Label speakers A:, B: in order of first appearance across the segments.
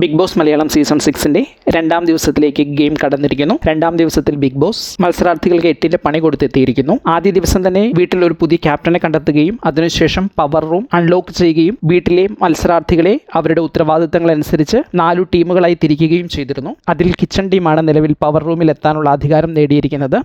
A: Big boss Malayalam season 6-ന്റെ രണ്ടാം ദിവസത്തിലേക്ക് game കടന്നിരിക്കുന്നു. രണ്ടാം ദിവസത്തിൽ ബിഗ് ബോസ് മത്സരാർത്ഥികൾക്ക് 8-ന്റെ പണി കൊടുത്തെത്തിയിരിക്കുന്നു. ആദ്യ ദിവസം തന്നെ വീട്ടിൽ ഒരു പുതിയ ക്യാപ്റ്റനെ കണ്ടെത്തുകയും അതിനുശേഷം പവർ റൂം അൺലോക്ക് ചെയ്യുകയും വീട്ടിലെ മത്സരാർത്ഥികളെ അവരുടെ ഉത്തരവാദിത്തങ്ങൾ അനുസരിച്ച് 4 ടീമുകളായി തിരിക്കുകയും ചെയ്തിരുന്നു. അതിൽ കിച്ചൺ ടീമാണ് നിലവിൽ പവർ റൂമിൽ എത്താനുള്ള അധികാരം നേടിയിരിക്കുന്നത്.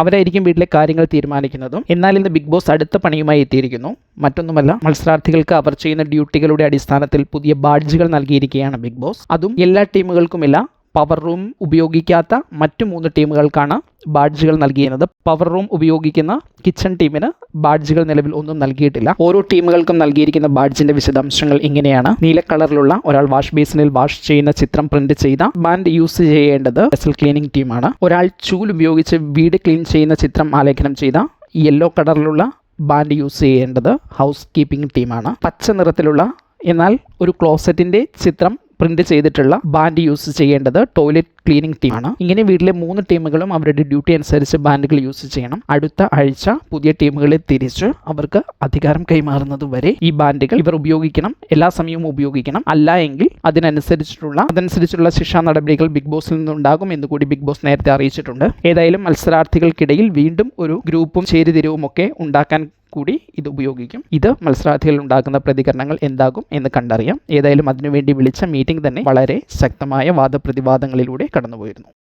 A: അവരായിരിക്കും വീട്ടിലെ കാര്യങ്ങൾ തീരുമാനിക്കുന്നതും. എന്നാൽ ഇന്ന് ബിഗ് ബോസ് അടുത്ത പണിയുമായി എത്തിയിരിക്കുന്നു. മറ്റൊന്നുമല്ല, മത്സരാർത്ഥികൾക്ക് അവർ ചെയ്യുന്ന ഡ്യൂട്ടികളുടെ അടിസ്ഥാനത്തിൽ പുതിയ ബാഡ്ജുകൾ നൽകിയിരിക്കുകയാണ് ബിഗ് ബോസ്. അതും എല്ലാ ടീമുകൾക്കുമില്ല, പവർ റൂം ഉപയോഗിക്കാത്ത മറ്റു 3 ടീമുകൾക്കാണ് ബാഡ്ജുകൾ നൽകിയിരുന്നത്. പവർ റൂം ഉപയോഗിക്കുന്ന കിച്ചൺ ടീമിന് ബാഡ്ജുകൾ നിലവിൽ ഒന്നും നൽകിയിട്ടില്ല. ഓരോ ടീമുകൾക്കും നൽകിയിരിക്കുന്ന ബാഡ്ജിന്റെ വിശദാംശങ്ങൾ ഇങ്ങനെയാണ്. നീല കളറിലുള്ള ഒരാൾ വാഷ് ബേസിനിൽ വാഷ് ചെയ്യുന്ന ചിത്രം പ്രിന്റ് ചെയ്ത ബാൻഡ് യൂസ് ചെയ്യേണ്ടത് വെസൽ ക്ലീനിങ് ടീമാണ്. ഒരാൾ ചൂൽ ഉപയോഗിച്ച് വീട് ക്ലീൻ ചെയ്യുന്ന ചിത്രം ആലേഖനം ചെയ്ത യെല്ലോ കളറിലുള്ള ബാൻഡ് യൂസ് ചെയ്യേണ്ടത് ഹൗസ് കീപ്പിംഗ് ടീമാണ്. പച്ച നിറത്തിലുള്ള എന്നാൽ ഒരു ക്ലോസറ്റിന്റെ ചിത്രം പ്രിന്റ് ചെയ്തിട്ടുള്ള ബാൻഡ് യൂസ് ചെയ്യേണ്ടത് ടോയ്ലറ്റ് ക്ലീനിങ് ടീമാണ്. ഇങ്ങനെ വീട്ടിലെ 3 ടീമുകളും അവരുടെ ഡ്യൂട്ടി അനുസരിച്ച് ബാൻഡുകൾ യൂസ് ചെയ്യണം. അടുത്ത ആഴ്ച പുതിയ ടീമുകളെ തിരിച്ച് അവർക്ക് അധികാരം കൈമാറുന്നത് വരെ ഈ ബാൻഡുകൾ ഇവർ ഉപയോഗിക്കണം, എല്ലാ സമയവും ഉപയോഗിക്കണം. അല്ല എങ്കിൽ അതനുസരിച്ചുള്ള ശിക്ഷാ നടപടികൾ ബിഗ് ബോസിൽ നിന്നുണ്ടാകും എന്ന് കൂടി ബിഗ് ബോസ് നേരത്തെ അറിയിച്ചിട്ടുണ്ട്. ഏതായാലും മത്സരാർത്ഥികൾക്കിടയിൽ വീണ്ടും ഒരു ഗ്രൂപ്പും ചേരിതിരിവും ഒക്കെ ഉണ്ടാക്കാൻ കൂടി ഇത് ഉപയോഗിക്കും. ഇത് മത്സരാർത്ഥികൾ ഉണ്ടാക്കുന്ന പ്രതികരണങ്ങൾ എന്താകും എന്ന് കണ്ടറിയാം. ഏതായാലും അതിനുവേണ്ടി വിളിച്ച മീറ്റിംഗ് തന്നെ വളരെ ശക്തമായ വാദപ്രതിവാദങ്ങളിലൂടെ കടന്നുപോയിരുന്നു.